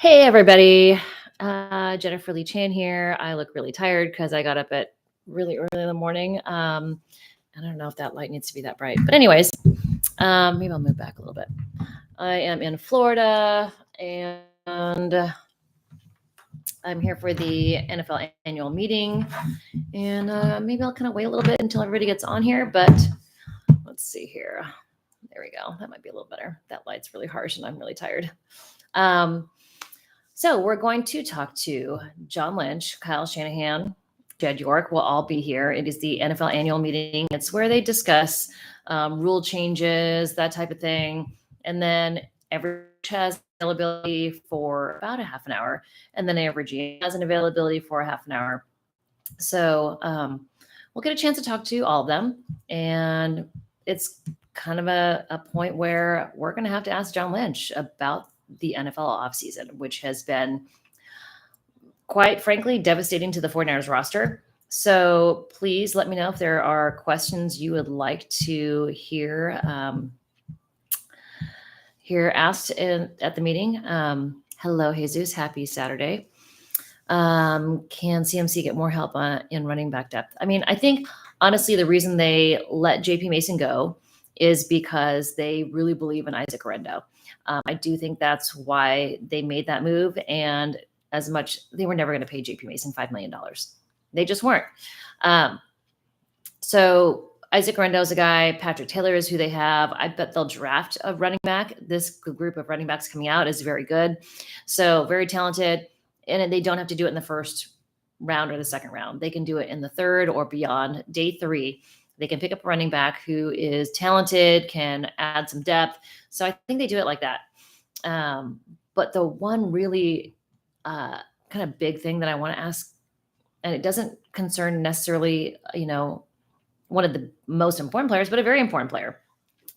Hey, everybody. Jennifer Lee Chan here. I look really tired because I got up at really early in the morning. I don't know if that light needs to be that bright. But anyways, maybe I'll move back a little bit. I am in Florida, and I'm here for the NFL annual meeting. And maybe I'll kind of wait a little bit until everybody gets on here. But let's see here. There we go. That might be a little better. That light's really harsh, and I'm really tired. So we're going to talk to John Lynch, Kyle Shanahan, Jed York will all be here. It is the NFL annual meeting. It's where they discuss rule changes, that type of thing. And then every coach has availability for about a half an hour. And then every GM has an availability for a half an hour. So we'll get a chance to talk to all of them. And it's kind of a point where we're going to have to ask John Lynch about the NFL offseason, which has been, quite frankly, devastating to the 49ers roster. So please let me know if there are questions you would like to hear asked at the meeting. Hello, Jesus. Happy Saturday. Can CMC get more help in running back depth? I mean, I think, honestly, the reason they let JP Mason go is because they really believe in Isaac Rendo. I do think that's why they made that move. And as much, they were never going to pay JP Mason $5 million. They just weren't. So Isaac Rendo is a guy. Patrick Taylor is who they have. I bet they'll draft a running back. This group of running backs coming out is very good. So very talented. And they don't have to do it in the first round or the second round. They can do it in the third or beyond. Day 3, they can pick up a running back who is talented, can add some depth. So I think they do it like that. But the one really kind of big thing that I want to ask, and it doesn't concern necessarily, one of the most important players, but a very important player.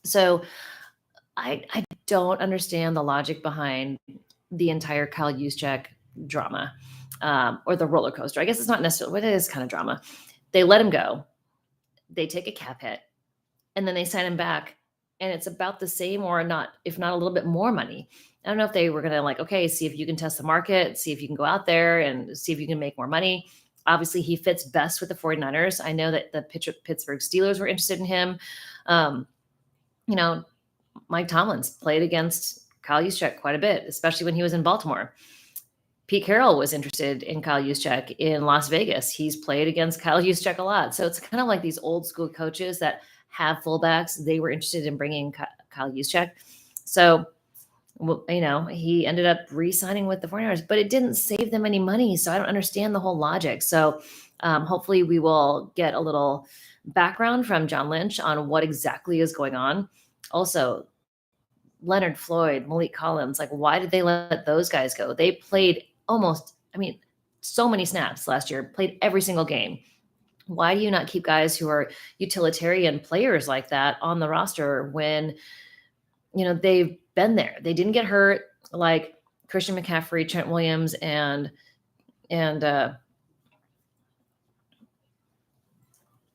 So I don't understand the logic behind the entire Kyle Juszczyk drama or the roller coaster. I guess it's not necessarily, but it is kind of drama. They let him go. They take a cap hit, and then they sign him back, and it's about the same or not, if not a little bit more money. I don't know if they were going to okay, see if you can test the market, see if you can go out there and see if you can make more money. Obviously, he fits best with the 49ers. I know that the Pittsburgh Steelers were interested in him. Mike Tomlin played against Kyle Juszczyk quite a bit, especially when he was in Baltimore. Pete Carroll was interested in Kyle Juszczyk in Las Vegas. He's played against Kyle Juszczyk a lot. So it's kind of like these old school coaches that have fullbacks. They were interested in bringing Kyle Juszczyk. So, he ended up re-signing with the 49ers, but it didn't save them any money. So I don't understand the whole logic. So hopefully we will get a little background from John Lynch on what exactly is going on. Also, Leonard Floyd, Malik Collins, why did they let those guys go? They played so many snaps last year, played every single game. Why do you not keep guys who are utilitarian players like that on the roster when, they've been there? They didn't get hurt like Christian McCaffrey, Trent Williams, and Brandon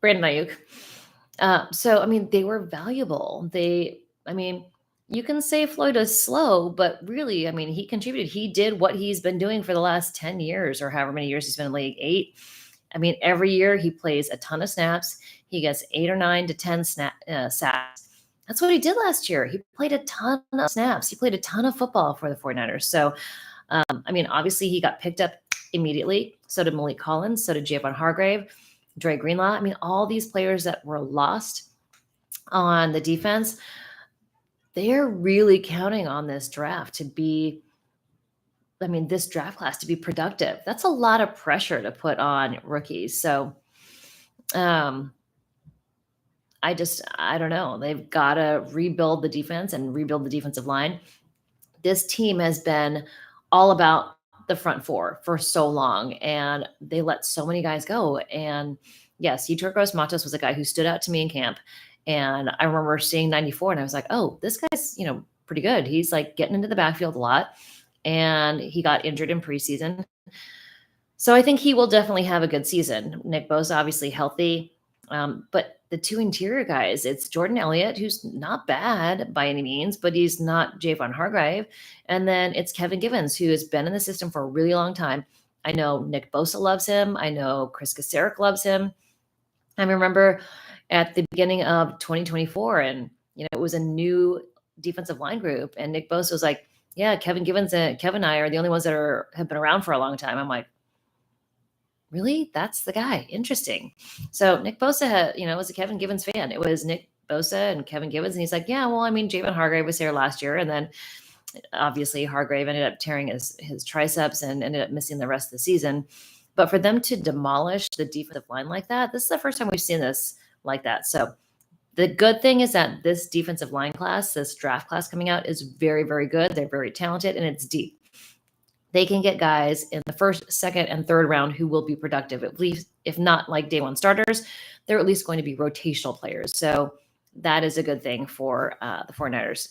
Ayuk. So, they were valuable. You can say Floyd is slow, but really, he contributed. He did what he's been doing for the last 10 years or however many years he's been in the league, 8. Every year he plays a ton of snaps. He gets 8 or 9 to 10 sacks. That's what he did last year. He played a ton of snaps. He played a ton of football for the 49ers. So, obviously he got picked up immediately. So did Malik Collins. So did Javon Hargrave, Dre Greenlaw. All these players that were lost on the defense, they're really counting on this draft to be, this draft class to be productive. That's a lot of pressure to put on rookies. So I don't know. They've got to rebuild the defense and rebuild the defensive line. This team has been all about the front four for so long, and they let so many guys go. And yes, Yetur Gross-Matos was a guy who stood out to me in camp. And I remember seeing 94 and I was like, oh, this guy's, pretty good. He's getting into the backfield a lot, and he got injured in preseason. So I think he will definitely have a good season. Nick Bosa, obviously healthy. But the two interior guys, it's Jordan Elliott, who's not bad by any means, but he's not Javon Hargrave. And then it's Kevin Givens, who has been in the system for a really long time. I know Nick Bosa loves him. I know Chris Kasarik loves him. I remember at the beginning of 2024, and it was a new defensive line group, and Nick Bosa was like, "Yeah, Kevin Givens and Kevin and I are the only ones that have been around for a long time." I'm like, really? That's the guy. Interesting. So Nick Bosa was a Kevin Givens fan. It was Nick Bosa and Kevin Givens. And he's like, yeah, well, I mean, Javon Hargrave was here last year. And then obviously Hargrave ended up tearing his triceps and ended up missing the rest of the season. But for them to demolish the defensive line like that, this is the first time we've seen this like that. So the good thing is that this defensive line class, this draft class coming out, is very, very good. They're very talented and it's deep. They can get guys in the first, second, and third round who will be productive, at least, if not like day one starters, they're at least going to be rotational players. So that is a good thing for the 49ers.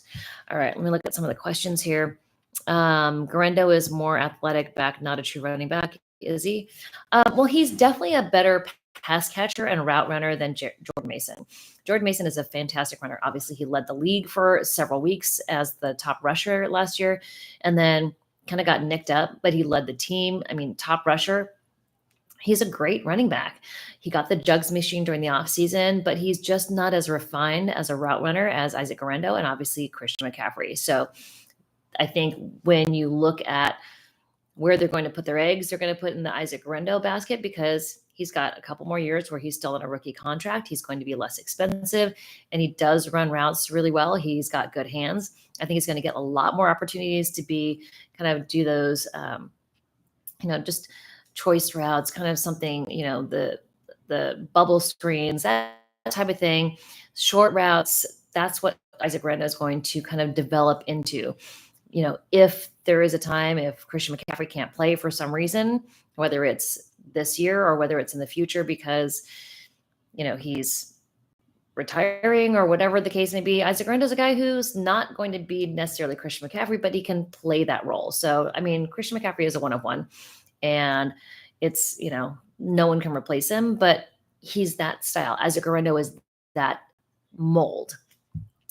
All right, let me look at some of the questions here. Garendo is more athletic back, not a true running back, is he? Well, he's definitely a better pass catcher and route runner than Jordan Mason. Jordan Mason is a fantastic runner. Obviously, he led the league for several weeks as the top rusher last year, and then kind of got nicked up, but he led the team. I mean, top rusher. He's a great running back. He got the jugs machine during the offseason, but he's just not as refined as a route runner as Isaac Garendo and obviously Christian McCaffrey. So I think when you look at where they're going to put their eggs, they're going to put in the Isaac Garendo basket because he's got a couple more years where he's still in a rookie contract. He's going to be less expensive, and he does run routes really well. He's got good hands. I think he's going to get a lot more opportunities to do those, just choice routes, kind of something, the bubble screens, that type of thing, short routes. That's what Isaac Garendo is going to kind of develop into. If there is a time, if Christian McCaffrey can't play for some reason, whether it's this year or whether it's in the future because, he's retiring or whatever the case may be, Isaac Garendo is a guy who's not going to be necessarily Christian McCaffrey, but he can play that role. So, I mean, Christian McCaffrey is a one-of-one, and it's, no one can replace him, but he's that style. Isaac Garendo is that mold.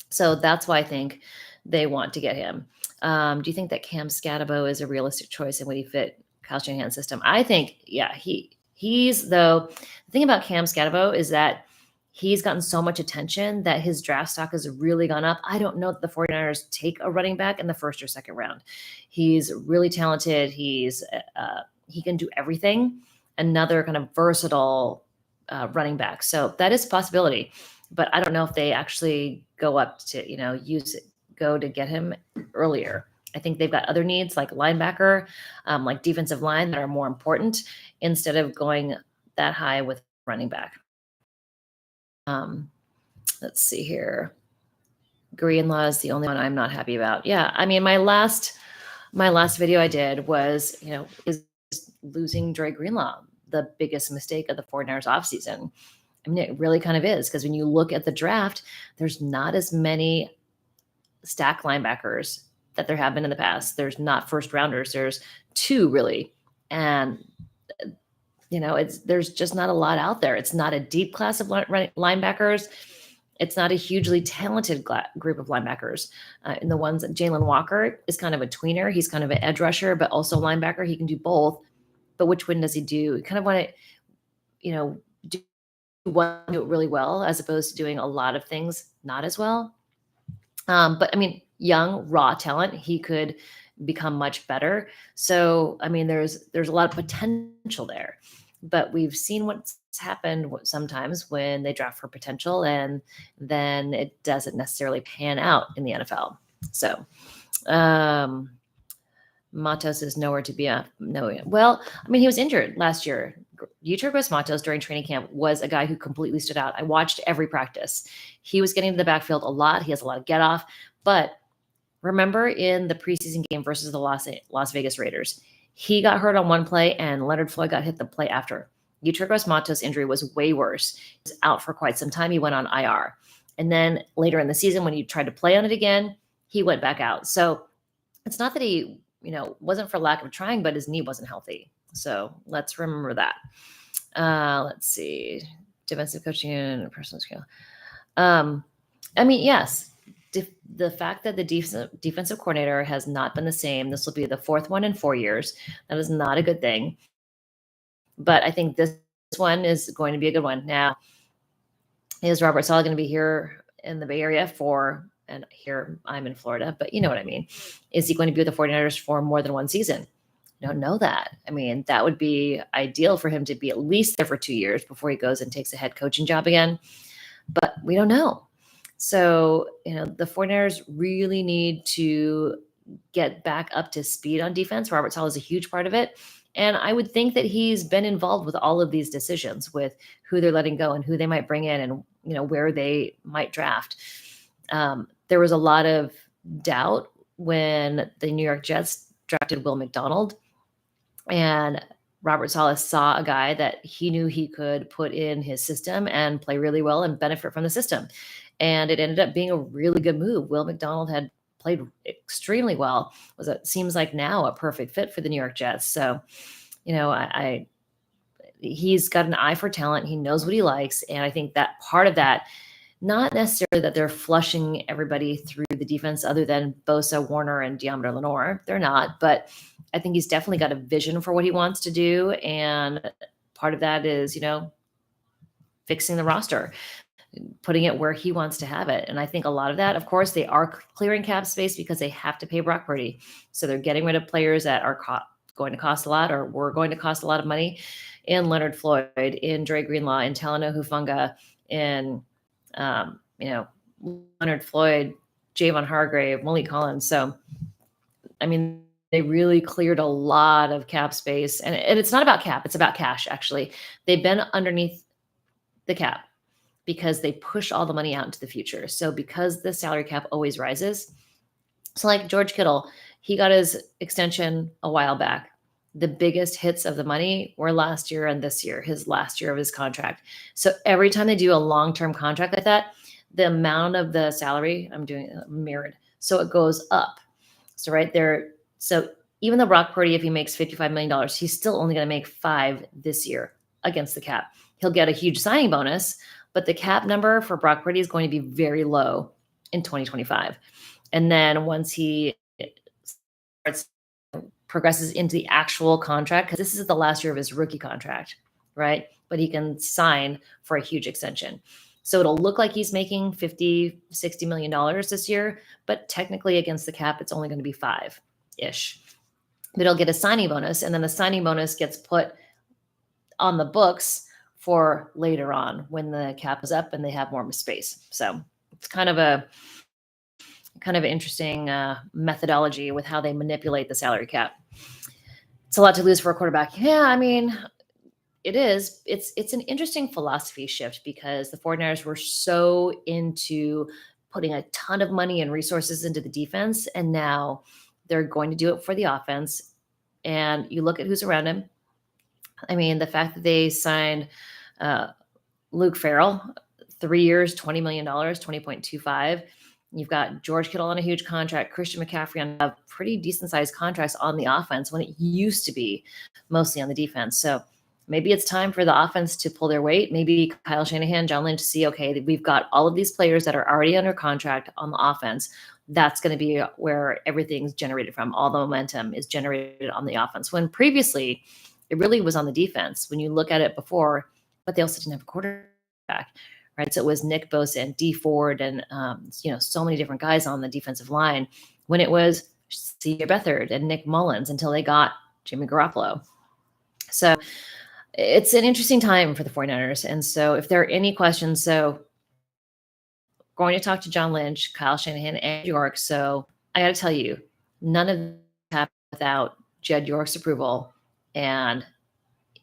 So that's why I think they want to get him. Do you think that Cam Scatabo is a realistic choice and would he fit Kyle Shanahan's system? I think, yeah, he's though. The thing about Cam Scatabo is that he's gotten so much attention that his draft stock has really gone up. I don't know that the 49ers take a running back in the first or second round. He's really talented. He can do everything. Another kind of versatile running back. So that is a possibility. But I don't know if they actually go up to, go to get him earlier. I think they've got other needs like linebacker, like defensive line that are more important instead of going that high with running back. Let's see here. Greenlaw is the only one I'm not happy about. Yeah. I mean, my last video I did was, is losing Dre Greenlaw the biggest mistake of the 49ers offseason? I mean, it really kind of is, because when you look at the draft, there's not as many stack linebackers that there have been in the past. There's not first rounders. There's two really. And, there's just not a lot out there. It's not a deep class of linebackers. It's not a hugely talented group of linebackers. And the ones that Jalen Walker is kind of a tweener. He's kind of an edge rusher, but also linebacker. He can do both. But which one does he do? You kind of want to, do it really well as opposed to doing a lot of things not as well. But I mean, young, raw talent, he could become much better. So, I mean, there's a lot of potential there. But we've seen what's happened sometimes when they draft for potential and then it doesn't necessarily pan out in the NFL. So, Matos is nowhere to be no. Well, I mean, he was injured last year. Yetur Gross-Matos during training camp was a guy who completely stood out. I watched every practice. He was getting to the backfield a lot. He has a lot of get off. But remember in the preseason game versus the Las Vegas Raiders, he got hurt on one play and Leonard Floyd got hit the play after. Yetur Gross-Matos' injury was way worse. He was out for quite some time. He went on IR. And then later in the season, when he tried to play on it again, he went back out. So it's not that he wasn't for lack of trying, but his knee wasn't healthy. So let's remember that. Let's see. defensive coaching and personal skill. I mean, yes, the fact that the defensive coordinator has not been the same. This will be the fourth one in 4 years. That is not a good thing. But I think this one is going to be a good one. Now, is Robert Saleh going to be here in the Bay Area and here I'm in Florida, but you know what I mean. Is he going to be with the 49ers for more than one season? I don't know that. I mean, that would be ideal for him to be at least there for 2 years before he goes and takes a head coaching job again. But we don't know. So, the 49ers really need to get back up to speed on defense. Robert Saleh is a huge part of it. And I would think that he's been involved with all of these decisions with who they're letting go and who they might bring in and, where they might draft. There was a lot of doubt when the New York Jets drafted Will McDonald, and Robert Saleh saw a guy that he knew he could put in his system and play really well and benefit from the system. And it ended up being a really good move. Will McDonald had played extremely well. Seems like now a perfect fit for the New York Jets. So, he's got an eye for talent. He knows what he likes. And I think that part of that, not necessarily that they're flushing everybody through the defense other than Bosa, Warner, and Deommodore Lenoir. They're not. But I think he's definitely got a vision for what he wants to do. And part of that is, fixing the roster, putting it where he wants to have it. And I think a lot of that, of course, they are clearing cap space because they have to pay Brock Purdy. So they're getting rid of players that are going to cost a lot or were going to cost a lot of money in Leonard Floyd, in Dre Greenlaw, in Talanoa Hufanga, in, Leonard Floyd, Javon Hargrave, Malik Collins. So, I mean, they really cleared a lot of cap space. And it's not about cap. It's about cash, actually. They've been underneath the cap because they push all the money out into the future. So because the salary cap always rises, so like George Kittle, he got his extension a while back. The biggest hits of the money were last year and this year, his last year of his contract. So every time they do a long-term contract like that, the amount of the salary, I'm doing mirrored. So it goes up. So right there. So even though Brock Purdy, if he makes $55 million, he's still only going to make $5 million this year against the cap. He'll get a huge signing bonus, but the cap number for Brock Purdy is going to be very low in 2025. And then once he progresses into the actual contract, because this is the last year of his rookie contract, right? But he can sign for a huge extension. So it'll look like he's making $50-60 million this year, but technically against the cap, it's only going to be 5-ish. But he'll get a signing bonus, and then the signing bonus gets put on the books for later on when the cap is up and they have more space. So it's kind of an interesting methodology with how they manipulate the salary cap. It's a lot to lose for a quarterback. Yeah, I mean, it is. It's an interesting philosophy shift because the 49ers were so into putting a ton of money and resources into the defense, and now they're going to do it for the offense. And you look at who's around him. I mean, the fact that they signed Luke Farrell, 3 years, $20 million, 20.25. You've got George Kittle on a huge contract, Christian McCaffrey on a pretty decent sized contracts on the offense when it used to be mostly on the defense. So maybe it's time for the offense to pull their weight. Maybe Kyle Shanahan, John Lynch see, okay, we've got all of these players that are already under contract on the offense. That's going to be where everything's generated from. All the momentum is generated on the offense. When previously it really was on the defense when you look at it before, but they also didn't have a quarterback, right? So it was Nick Bosa and D Ford and, so many different guys on the defensive line when it was C.J. Beathard and Nick Mullins until they got Jimmy Garoppolo. So it's an interesting time for the 49ers. And so if there are any questions, so going to talk to John Lynch, Kyle Shanahan, and York. So I got to tell you, none of this happened without Jed York's approval. And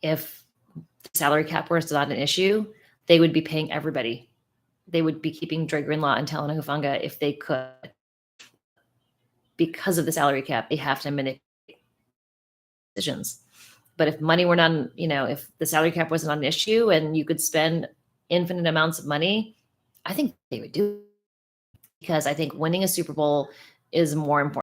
if the salary cap was not an issue, they would be paying everybody. They would be keeping Dre Greenlaw and Talanoa Hufanga if they could. Because of the salary cap, they have to manipulate decisions. But if money were not, if the salary cap wasn't an issue and you could spend infinite amounts of money, I think they would do it because I think winning a Super Bowl is more important